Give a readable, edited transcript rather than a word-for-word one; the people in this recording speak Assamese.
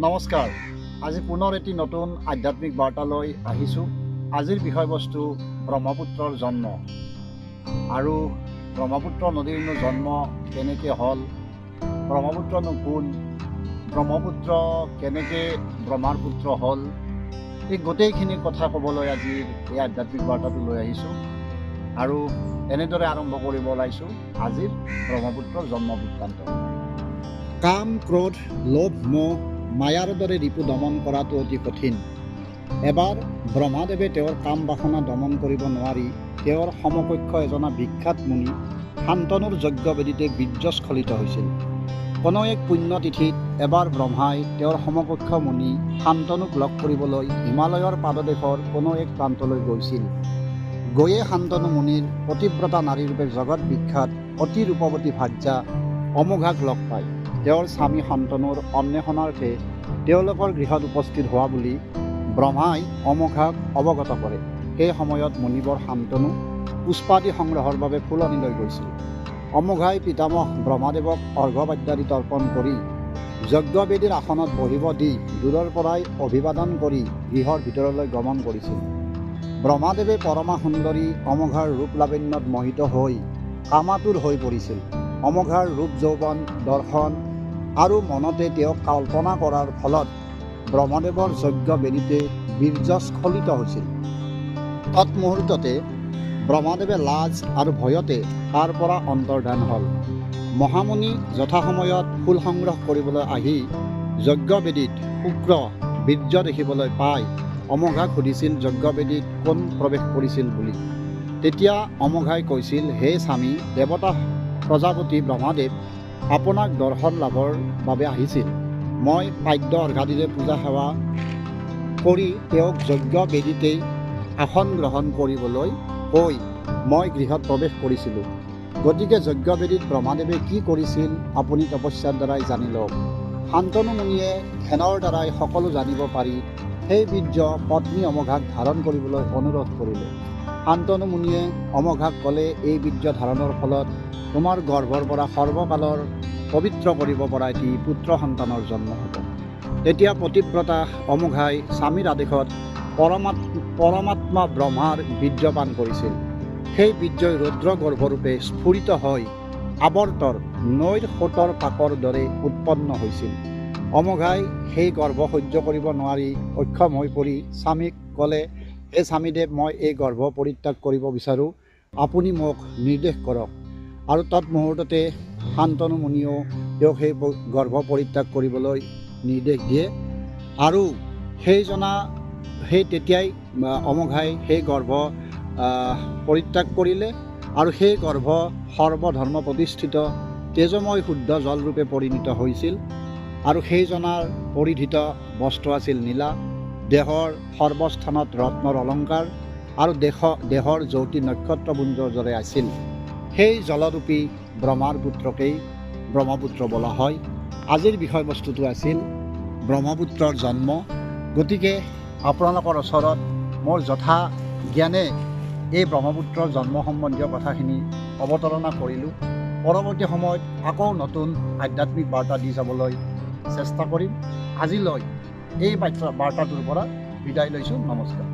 নমস্কাৰ। আজি পুনৰ এটি নতুন আধ্যাত্মিক বাৰ্তালৈ আহিছোঁ। আজিৰ বিষয়বস্তু ব্ৰহ্মপুত্ৰৰ জন্ম আৰু ব্ৰহ্মপুত্ৰ নদীৰনো জন্ম কেনেকৈ হ'ল, ব্ৰহ্মপুত্ৰনো কোন, ব্ৰহ্মপুত্ৰ কেনেকৈ ব্ৰহ্মাৰ পুত্ৰ হ'ল, এই গোটেইখিনি কথা ক'বলৈ আজিৰ এই আধ্যাত্মিক বাৰ্তাটো লৈ আহিছোঁ আৰু এনেদৰে আৰম্ভ কৰিব ওলাইছোঁ আজিৰ ব্ৰহ্মপুত্ৰৰ জন্ম বৃত্তান্ত। কাম, ক্ৰোধ, লোভ, মোহ, মায়াৰ দৰে ৰিপু দমন কৰাটো অতি কঠিন। এবাৰ ব্ৰহ্মাদেৱে তেওঁৰ কাম বাসনা দমন কৰিব নোৱাৰি তেওঁৰ সমকক্ষ এজনা বিখ্যাত মুনি শান্তনুৰ যজ্ঞবেদীতে বীৰ্যস্খলিত হৈছিল। কোনো এক পুণ্যতিথিত এবাৰ ব্ৰহ্মাই তেওঁৰ সমকক্ষ মুনি শান্তনুক লগ কৰিবলৈ হিমালয়ৰ পাদদেশৰ কোনো এক প্ৰান্তলৈ গৈছিল। গৈয়ে শান্তনু মুনিৰ পতিব্ৰতা নাৰীৰূপে জগত বিখ্যাত অতি ৰূপৱতী ভাৰ্যা অমোঘাক লগ পায়। তেওঁৰ স্বামী শান্তনুৰ অন্বেষণাৰ্থে তেওঁলোকৰ গৃহত উপস্থিত হোৱা বুলি ব্ৰহ্মাই অমোঘাক অৱগত কৰে। সেই সময়ত মুনিবৰ শান্তনু পুষ্পাদি সংগ্ৰহৰ বাবে ফুলনিলৈ গৈছিল। অমোঘাই পিতামহ ব্ৰহ্মাদেৱক অৰ্ঘ্যপাদ্যাদি তৰ্পণ কৰি যজ্ঞবেদীৰ আসনত বহিব দি দূৰৰ পৰাই অভিবাদন কৰি গৃহৰ ভিতৰলৈ গমন কৰিছিল। ব্ৰহ্মাদেৱে পৰমা সুন্দৰী অমোঘাৰ ৰূপ লাৱণ্যত মোহিত হৈ কামাতুৰ হৈ পৰিছিল। অমোঘাৰ ৰূপ যৌৱন দৰ্শন আৰু মনতে তেওঁক কল্পনা কৰাৰ ফলত ব্ৰহ্মদেৱৰ যজ্ঞবেদীতে বীৰ্যস্খলিত হৈছিল। তৎমুহূৰ্ততে ব্ৰহ্মদেৱে লাজ আৰু ভয়তে তাৰ পৰা অন্তৰ্ধান হ'ল। মহামুনি যথাসময়ত ফুল সংগ্ৰহ কৰিবলৈ আহি যজ্ঞবেদীত শুক্ৰ বীৰ্য দেখিবলৈ পাই অমোঘাক সুধিছিল যজ্ঞবেদীত কোন প্ৰৱেশ কৰিছিল বুলি। তেতিয়া অমোঘাই কৈছিল, হে স্বামী, দেৱতা প্ৰজাপতি ব্ৰহ্মাদেৱ আপোনাক দৰ্শন লাভৰ বাবে আহিছিল। মই পাদ্য অৰ্ঘাদিৰে পূজা সেৱা কৰি তেওঁক যজ্ঞবেদীতেই আসন গ্ৰহণ কৰিবলৈ কৈ মই গৃহত প্ৰৱেশ কৰিছিলোঁ। গতিকে যজ্ঞবেদীত ব্ৰহ্মাদেৱে কি কৰিছিল আপুনি তপস্যাৰ দ্বাৰাই জানি লওক। শান্তনু মুনিয়ে ধ্যানৰ দ্বাৰাই সকলো জানিব পাৰি সেই বীৰ্য পত্নী অমোঘাক ধাৰণ কৰিবলৈ অনুৰোধ কৰিলে। শান্তনু মুনিয়ে অমোঘাক ক'লে, এই বীৰ্য ধাৰণৰ ফলত তোমাৰ গৰ্ভৰ পৰা সৰ্বকালৰ পবিত্ৰ কৰিব পৰা এটি পুত্ৰ সন্তানৰ জন্ম হ'ব। তেতিয়া পতিব্ৰতা অমোঘাই স্বামীৰ আদেশত পৰমাত্মা ব্ৰহ্মাৰ বীৰ্যপান কৰিছিল। সেই বীৰ্যই ৰুদ্ৰ গৰ্ভৰূপে স্ফুৰিত হৈ আৱৰ্তৰ নৈৰ সোঁতৰ পাকৰ দৰে উৎপন্ন হৈছিল। অমোঘাই সেই গৰ্ভ সহ্য কৰিব নোৱাৰি অক্ষম হৈ পৰি স্বামীক ক'লে, হে স্বামীদেৱ, মই এই গৰ্ভ পৰিত্যাগ কৰিব বিচাৰোঁ, আপুনি মোক নিৰ্দেশ কৰক। আৰু তৎমুহূৰ্ততে শান্তনু মুনিয়েও তেওঁক সেই গৰ্ভ পৰিত্যাগ কৰিবলৈ নিৰ্দেশ দিয়ে আৰু তেতিয়াই অমোঘাই সেই গৰ্ভ পৰিত্যাগ কৰিলে আৰু সেই গৰ্ভ সৰ্বধৰ্ম প্ৰতিষ্ঠিত তেজময় শুদ্ধ জলৰূপে পৰিণত হৈছিল আৰু সেইজনাৰ পৰিধিত বস্ত্ৰ আছিল নীলা, দেহৰ সৰ্বস্থানত ৰত্নৰ অলংকাৰ আৰু দেহৰ জ্যোতি নক্ষত্ৰপুঞ্জৰ দৰে আছিল। সেই জলৰূপী ব্ৰহ্মাৰ পুত্ৰকেই ব্ৰহ্মপুত্ৰ বোলা হয়। আজিৰ বিষয়বস্তুটো আছিল ব্ৰহ্মপুত্ৰৰ জন্ম। গতিকে আপোনালোকৰ ওচৰত মোৰ যথা জ্ঞানে এই ব্ৰহ্মপুত্ৰৰ জন্ম সম্বন্ধীয় কথাখিনি অৱতাৰণা কৰিলোঁ। পৰৱৰ্তী সময়ত আকৌ নতুন আধ্যাত্মিক বাৰ্তা দি যাবলৈ চেষ্টা কৰিম। আজিলৈ এই বাৰ্তাটোৰ পৰা বিদায় লৈছোঁ। নমস্কাৰ।